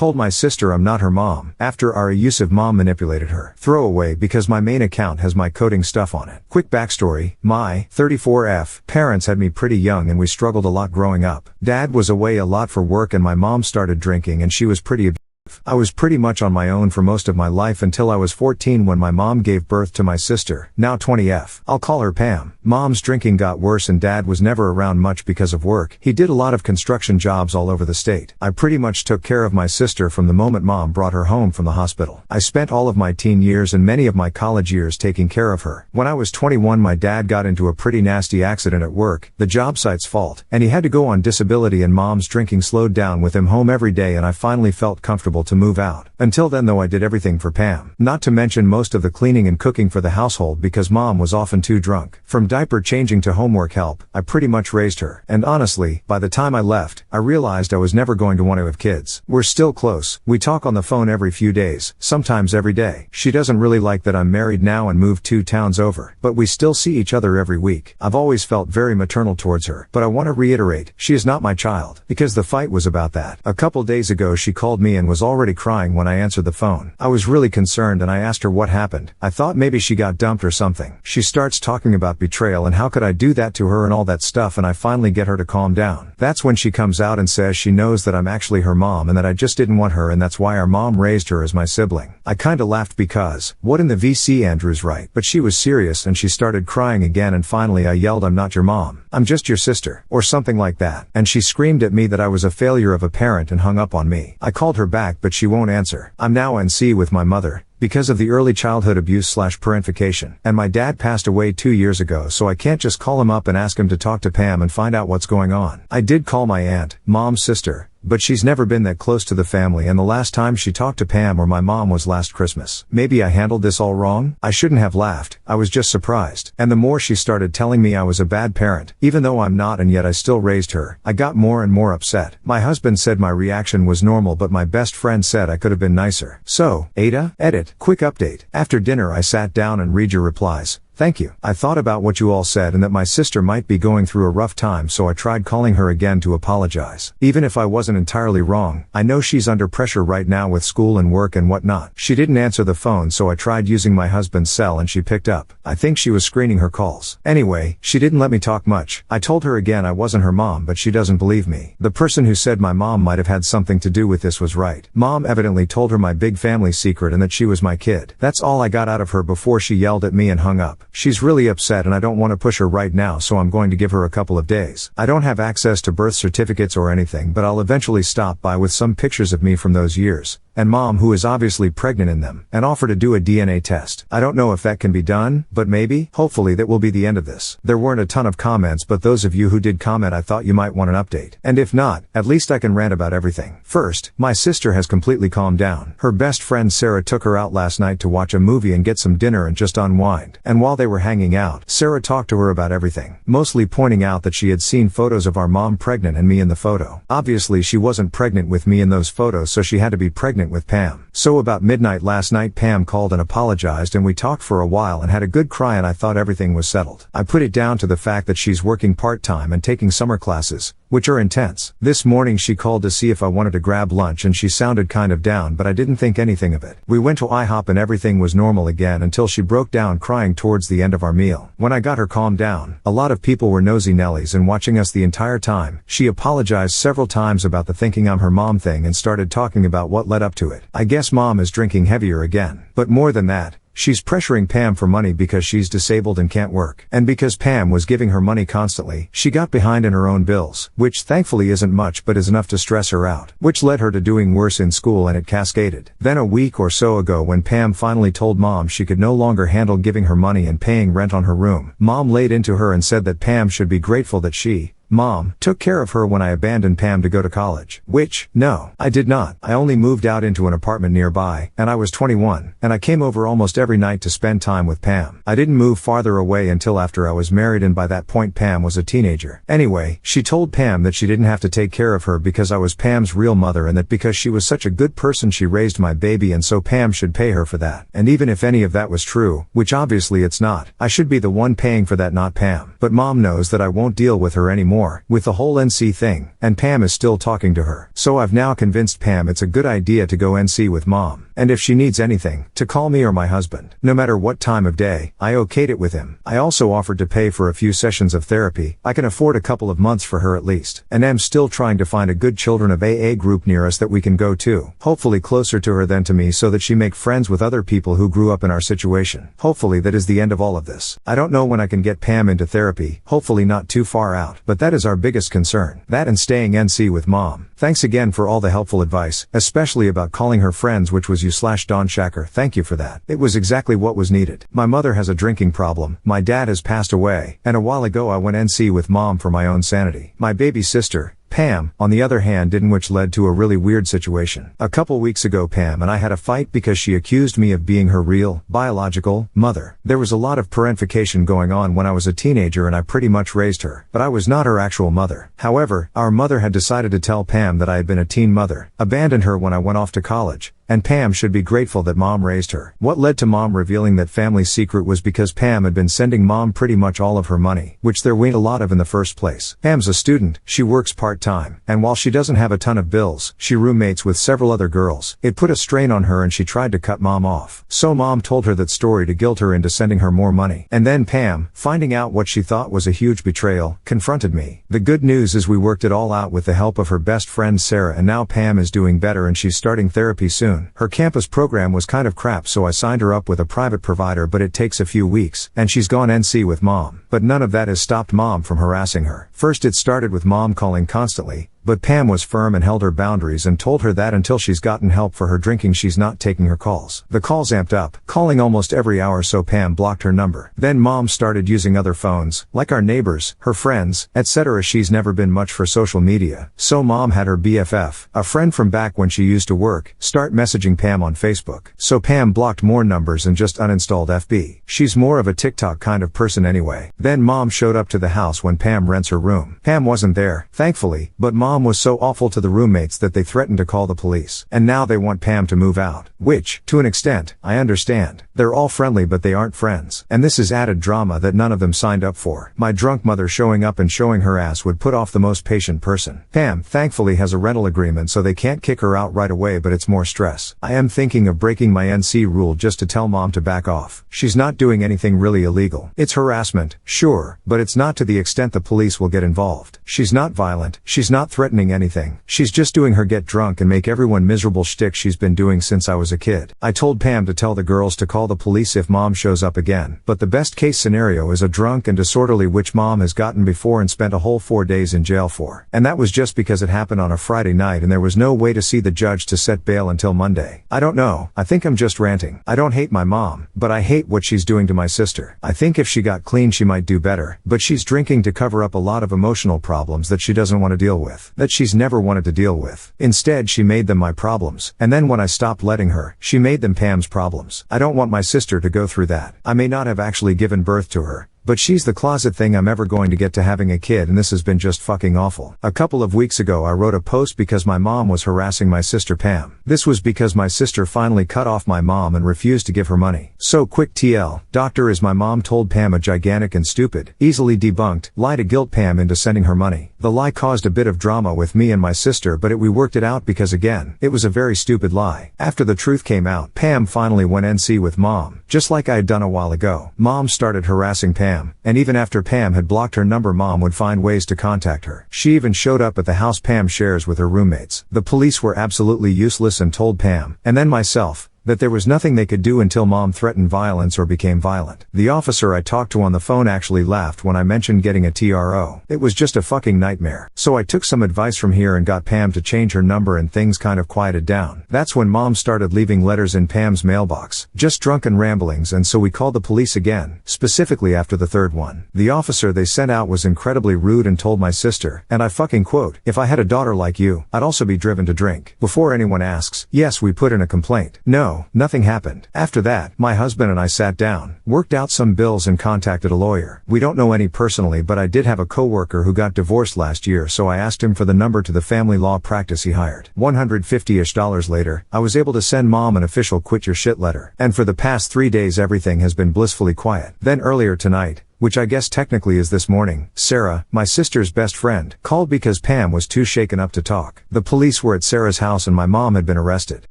told my sister I'm not her mom, after our abusive mom manipulated her. Throwaway because my main account has my coding stuff on it. Quick backstory, my 34F parents had me pretty young and we struggled a lot growing up. Dad was away a lot for work and my mom started drinking and she was pretty abusive. I was pretty much on my own for most of my life until I was 14 when my mom gave birth to my sister, now 20F. I'll call her Pam. Mom's drinking got worse and dad was never around much because of work. He did a lot of construction jobs all over the state. I pretty much took care of my sister from the moment mom brought her home from the hospital. I spent all of my teen years and many of my college years taking care of her. When I was 21 my dad got into a pretty nasty accident at work, the job site's fault, and he had to go on disability and mom's drinking slowed down with him home every day and I finally felt comfortable to move out. Until then though I did everything for Pam. Not to mention most of the cleaning and cooking for the household because mom was often too drunk. From diaper changing to homework help, I pretty much raised her. And honestly, by the time I left, I realized I was never going to want to have kids. We're still close. We talk on the phone every few days, sometimes every day. She doesn't really like that I'm married now and moved 2 towns over, but we still see each other every week. I've always felt very maternal towards her, but I want to reiterate, she is not my child, because the fight was about that. A couple days ago she called me and was already crying when I answered the phone. I was really concerned and I asked her what happened. I thought maybe she got dumped or something. She starts talking about betrayal and how could I do that to her and all that stuff, and I finally get her to calm down. That's when she comes out and says she knows that I'm actually her mom and that I just didn't want her and that's why our mom raised her as my sibling. I kinda laughed because, what in the VC, Andrew's right, but she was serious and she started crying again and finally I yelled, I'm not your mom. I'm just your sister, or something like that. And she screamed at me that I was a failure of a parent and hung up on me. I called her back but she won't answer. I'm now NC with my mother, because of the early childhood abuse/parentification. And my dad passed away 2 years ago so I can't just call him up and ask him to talk to Pam and find out what's going on. I did call my aunt, mom's sister, but she's never been that close to the family and the last time she talked to Pam or my mom was last Christmas. Maybe I handled this all wrong? I shouldn't have laughed, I was just surprised. And the more she started telling me I was a bad parent, even though I'm not and yet I still raised her, I got more and more upset. My husband said my reaction was normal but my best friend said I could have been nicer. So, AITA, edit, quick update. After dinner I sat down and read your replies. Thank you. I thought about what you all said and that my sister might be going through a rough time so I tried calling her again to apologize. Even if I wasn't entirely wrong, I know she's under pressure right now with school and work and whatnot. She didn't answer the phone so I tried using my husband's cell and she picked up. I think she was screening her calls. Anyway, she didn't let me talk much. I told her again I wasn't her mom but she doesn't believe me. The person who said my mom might have had something to do with this was right. Mom evidently told her my big family secret and that she was my kid. That's all I got out of her before she yelled at me and hung up. She's really upset and I don't want to push her right now so I'm going to give her a couple of days. I don't have access to birth certificates or anything but I'll eventually stop by with some pictures of me from those years, and mom who is obviously pregnant in them, and offer to do a DNA test. I don't know if that can be done, but maybe. Hopefully that will be the end of this. There weren't a ton of comments but those of you who did comment I thought you might want an update. And if not, at least I can rant about everything. First, my sister has completely calmed down. Her best friend Sarah took her out last night to watch a movie and get some dinner and just unwind. And while they were hanging out, Sarah talked to her about everything, mostly pointing out that she had seen photos of our mom pregnant and me in the photo. Obviously she wasn't pregnant with me in those photos so she had to be pregnant with Pam. So about midnight last night Pam called and apologized and we talked for a while and had a good cry and I thought everything was settled. I put it down to the fact that she's working part-time and taking summer classes, which are intense. This morning she called to see if I wanted to grab lunch and she sounded kind of down but I didn't think anything of it. We went to IHOP and everything was normal again until she broke down crying towards the end of our meal. When I got her calmed down, a lot of people were nosy Nellies and watching us the entire time. She apologized several times about the thinking I'm her mom thing and started talking about what led up to it. I guess mom is drinking heavier again. But more than that, she's pressuring Pam for money because she's disabled and can't work. And because Pam was giving her money constantly, she got behind in her own bills, which thankfully isn't much but is enough to stress her out, which led her to doing worse in school and it cascaded. Then a week or so ago when Pam finally told mom she could no longer handle giving her money and paying rent on her room, mom laid into her and said that Pam should be grateful that she, mom, took care of her when I abandoned Pam to go to college. Which, no, I did not. I only moved out into an apartment nearby, and I was 21, and I came over almost every night to spend time with Pam. I didn't move farther away until after I was married and by that point Pam was a teenager. Anyway, she told Pam that she didn't have to take care of her because I was Pam's real mother and that because she was such a good person she raised my baby and so Pam should pay her for that. And even if any of that was true, which obviously it's not, I should be the one paying for that, not Pam. But mom knows that I won't deal with her anymore more, with the whole NC thing, and Pam is still talking to her. So I've now convinced Pam it's a good idea to go NC with mom, and if she needs anything, to call me or my husband. No matter what time of day, I okayed it with him. I also offered to pay for a few sessions of therapy. I can afford a couple of months for her at least. And am still trying to find a good children of AA group near us that we can go to. Hopefully closer to her than to me so that she make friends with other people who grew up in our situation. Hopefully that is the end of all of this. I don't know when I can get Pam into therapy, hopefully not too far out, but that is our biggest concern. That and staying NC with mom. Thanks again for all the helpful advice, especially about calling her friends, which was you/Don Shacker. Thank you for that. It was exactly what was needed. My mother has a drinking problem, my dad has passed away, and a while ago I went NC with mom for my own sanity. My baby sister, Pam, on the other hand, didn't, which led to a really weird situation. A couple weeks ago Pam and I had a fight because she accused me of being her real, biological, mother. There was a lot of parentification going on when I was a teenager and I pretty much raised her, but I was not her actual mother. However, our mother had decided to tell Pam that I had been a teen mother, abandoned her when I went off to college, and Pam should be grateful that mom raised her. What led to mom revealing that family secret was because Pam had been sending mom pretty much all of her money, which there weren't a lot of in the first place. Pam's a student, she works part-time, and while she doesn't have a ton of bills, she roommates with several other girls. It put a strain on her and she tried to cut mom off. So mom told her that story to guilt her into sending her more money. And then Pam, finding out what she thought was a huge betrayal, confronted me. The good news is we worked it all out with the help of her best friend Sarah, and now Pam is doing better and she's starting therapy soon. Her campus program was kind of crap, so I signed her up with a private provider, but it takes a few weeks, and she's gone NC with mom. But none of that has stopped mom from harassing her. First it started with mom calling constantly, but Pam was firm and held her boundaries and told her that until she's gotten help for her drinking she's not taking her calls. The calls amped up, calling almost every hour, so Pam blocked her number. Then mom started using other phones, like our neighbors, her friends, etc. She's never been much for social media, so mom had her BFF, a friend from back when she used to work, start messaging Pam on Facebook. So Pam blocked more numbers and just uninstalled FB. She's more of a TikTok kind of person anyway. Then mom showed up to the house when Pam rents her room. Pam wasn't there, thankfully, but mom was so awful to the roommates that they threatened to call the police. And now they want Pam to move out. Which, to an extent, I understand. They're all friendly but they aren't friends. And this is added drama that none of them signed up for. My drunk mother showing up and showing her ass would put off the most patient person. Pam, thankfully, has a rental agreement so they can't kick her out right away, but it's more stress. I am thinking of breaking my NC rule just to tell mom to back off. She's not doing anything really illegal. It's harassment, sure, but it's not to the extent the police will get involved. She's not violent, she's not threatening anything. She's just doing her get drunk and make everyone miserable shtick she's been doing since I was a kid. I told Pam to tell the girls to call the police if mom shows up again, but the best case scenario is a drunk and disorderly, which mom has gotten before and spent a whole 4 days in jail for. And that was just because it happened on a Friday night and there was no way to see the judge to set bail until Monday. I don't know, I think I'm just ranting. I don't hate my mom, but I hate what she's doing to my sister. I think if she got clean she might do better, but she's drinking to cover up a lot of emotional problems that she doesn't want to deal with, that she's never wanted to deal with. Instead she made them my problems, and then when I stopped letting her, she made them Pam's problems. I don't want my sister to go through that. I may not have actually given birth to her, but she's the closet thing I'm ever going to get to having a kid, and this has been just fucking awful. A couple of weeks ago I wrote a post because my mom was harassing my sister Pam. This was because my sister finally cut off my mom and refused to give her money. So quick TL, doctor, is my mom told Pam a gigantic and stupid, easily debunked, lie to guilt Pam into sending her money. The lie caused a bit of drama with me and my sister, but we worked it out because again, it was a very stupid lie. After the truth came out, Pam finally went NC with mom, just like I had done a while ago. Mom started harassing Pam, and even after Pam had blocked her number, mom would find ways to contact her. She even showed up at the house Pam shares with her roommates. The police were absolutely useless and told Pam, and then myself, that there was nothing they could do until mom threatened violence or became violent. The officer I talked to on the phone actually laughed when I mentioned getting a TRO. It was just a fucking nightmare. So I took some advice from here and got Pam to change her number, and things kind of quieted down. That's when mom started leaving letters in Pam's mailbox, just drunken ramblings, and so we called the police again, specifically after the third one. The officer they sent out was incredibly rude and told my sister, and I fucking quote, "If I had a daughter like you, I'd also be driven to drink." Before anyone asks, yes, we put in a complaint. No, nothing happened. After that, my husband and I sat down, worked out some bills and contacted a lawyer. We don't know any personally, but I did have a coworker who got divorced last year, so I asked him for the number to the family law practice he hired. $150-ish later, I was able to send mom an official quit your shit letter. And for the past 3 days everything has been blissfully quiet. Then earlier tonight, which I guess technically is this morning, Sarah, my sister's best friend, called because Pam was too shaken up to talk. The police were at Sarah's house and my mom had been arrested.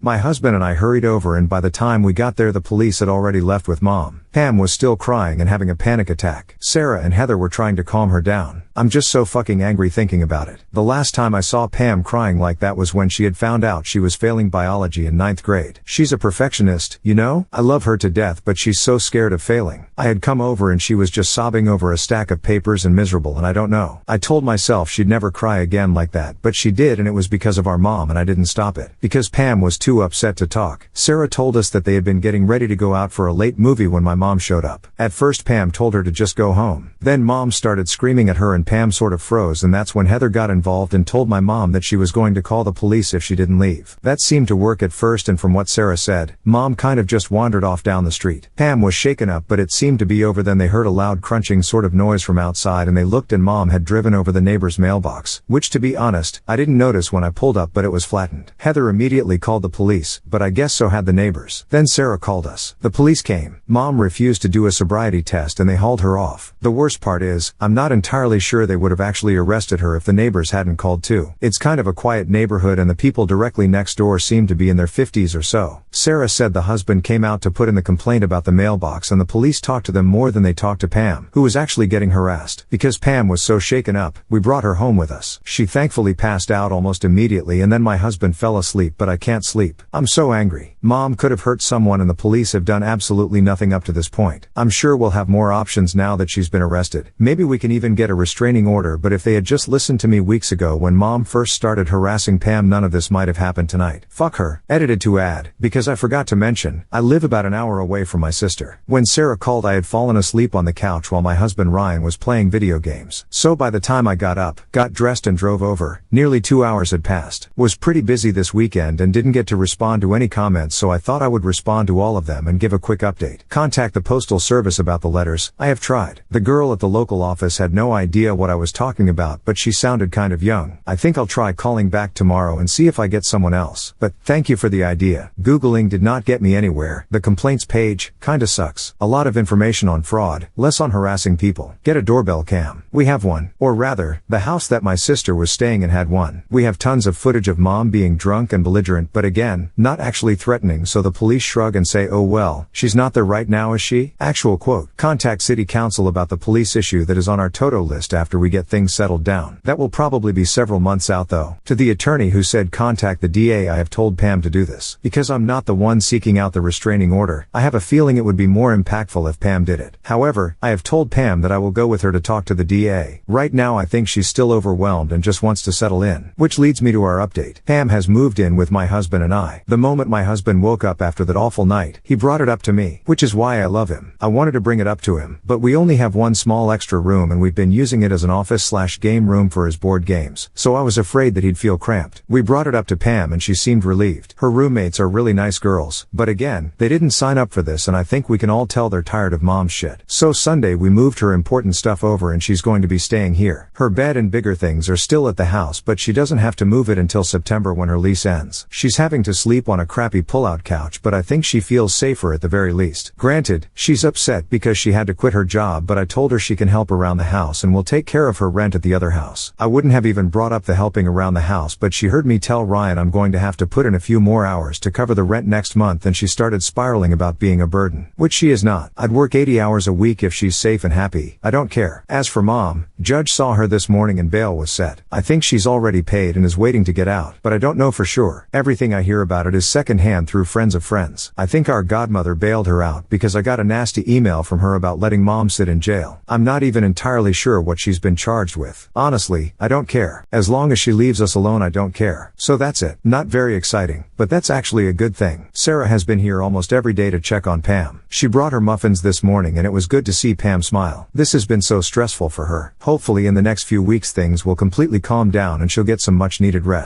My husband and I hurried over, and by the time we got there the police had already left with Mom. Pam was still crying and having a panic attack. Sarah and Heather were trying to calm her down. I'm just so fucking angry thinking about it. The last time I saw Pam crying like that was when she had found out she was failing biology in 9th grade. She's a perfectionist, you know? I love her to death, but she's so scared of failing. I had come over and she was just sobbing over a stack of papers and miserable, and I don't know. I told myself she'd never cry again like that, but she did, and it was because of our mom, and I didn't stop it. Because Pam was too upset to talk. Sarah told us that they had been getting ready to go out for a late movie when my mom showed up. At first Pam told her to just go home. Then Mom started screaming at her and Pam sort of froze, and that's when Heather got involved and told my mom that she was going to call the police if she didn't leave. That seemed to work at first, and from what Sarah said, Mom kind of just wandered off down the street. Pam was shaken up, but it seemed to be over. Then they heard a loud crunching sort of noise from outside, and they looked, and Mom had driven over the neighbor's mailbox, which to be honest, I didn't notice when I pulled up, but it was flattened. Heather immediately called the police, but I guess so had the neighbors. Then Sarah called us. The police came. Mom refused to do a sobriety test and they hauled her off. The worst part is, I'm not entirely sure they would have actually arrested her if the neighbors hadn't called too. It's kind of a quiet neighborhood and the people directly next door seem to be in their 50s or so. Sarah said the husband came out to put in the complaint about the mailbox, and the police talked to them more than they talked to Pam, who was actually getting harassed. Because Pam was so shaken up, we brought her home with us. She thankfully passed out almost immediately, and then my husband fell asleep, but I can't sleep. I'm so angry. Mom could have hurt someone and the police have done absolutely nothing up to this point. I'm sure we'll have more options now that she's been arrested. Maybe we can even get a restraining order, but if they had just listened to me weeks ago when Mom first started harassing Pam, none of this might have happened tonight. Fuck her. Edited to add, because I forgot to mention, I live about an hour away from my sister. When Sarah called I had fallen asleep on the couch while my husband Ryan was playing video games. So by the time I got up, got dressed and drove over, nearly 2 hours had passed. Was pretty busy this weekend and didn't get to respond to any comments, so I thought I would respond to all of them and give a quick update. Contact the Postal Service about the letters. I have tried. The girl at the local office had no idea what I was talking about, but she sounded kind of young. I think I'll try calling back tomorrow and see if I get someone else. But thank you for the idea. Googling did not get me anywhere. The complaints page kinda sucks. A lot of information on fraud, less on harassing people. Get a doorbell cam. We have one. Or rather, the house that my sister was staying in had one. We have tons of footage of Mom being drunk and belligerent, but again, not actually threatening, so the police shrug and say, oh well, she's not there right now, is she? Actual quote. Contact City Council about the police issue that is on our Toto list after we get things settled down. That will probably be several months out though. To the attorney who said contact the DA, I have told Pam to do this. Because I'm not the one seeking out the restraining order, I have a feeling it would be more impactful if Pam did it. However, I have told Pam that I will go with her to talk to the DA. Right now I think she's still overwhelmed and just wants to settle in. Which leads me to our update. Pam has moved in with my husband and I. The moment my husband woke up after that awful night, he brought it up to me, which is why I love him. I wanted to bring it up to him, but we only have one small extra room and we've been using it as an office/game room for his board games, so I was afraid that he'd feel cramped. We brought it up to Pam and she seemed relieved. Her roommates are really nice girls, but again, they didn't sign up for this, and I think we can all tell they're tired of Mom's shit. So Sunday we moved her important stuff over and she's going to be staying here. Her bed and bigger things are still at the house, but she doesn't have to move it until September when her lease ends. She's having to sleep on a crappy pull-out couch, but I think she feels safer at the very least. Granted, she's upset because she had to quit her job, but I told her she can help around the house and will take care of her rent at the other house. I wouldn't have even brought up the helping around the house, but she heard me tell Ryan I'm going to have to put in a few more hours to cover the rent next month, and she started spiraling about being a burden. Which she is not. I'd work 80 hours a week if she's safe and happy. I don't care. As for Mom, Judge saw her this morning and bail was set. I think she's already paid and is waiting to get out, but I don't know for sure. Everything I hear about it is secondhand through friends of friends. I think our godmother bailed her out because I got a nasty email from her about letting Mom sit in jail. I'm not even entirely sure what she's been charged with. Honestly, I don't care. As long as she leaves us alone, I don't care. So that's it. Not very exciting, but that's actually a good thing. Sarah has been here almost every day to check on Pam. She brought her muffins this morning and it was good to see Pam smile. This has been so stressful for her. Hopefully in the next few weeks things will completely calm down and she'll get some much needed rest.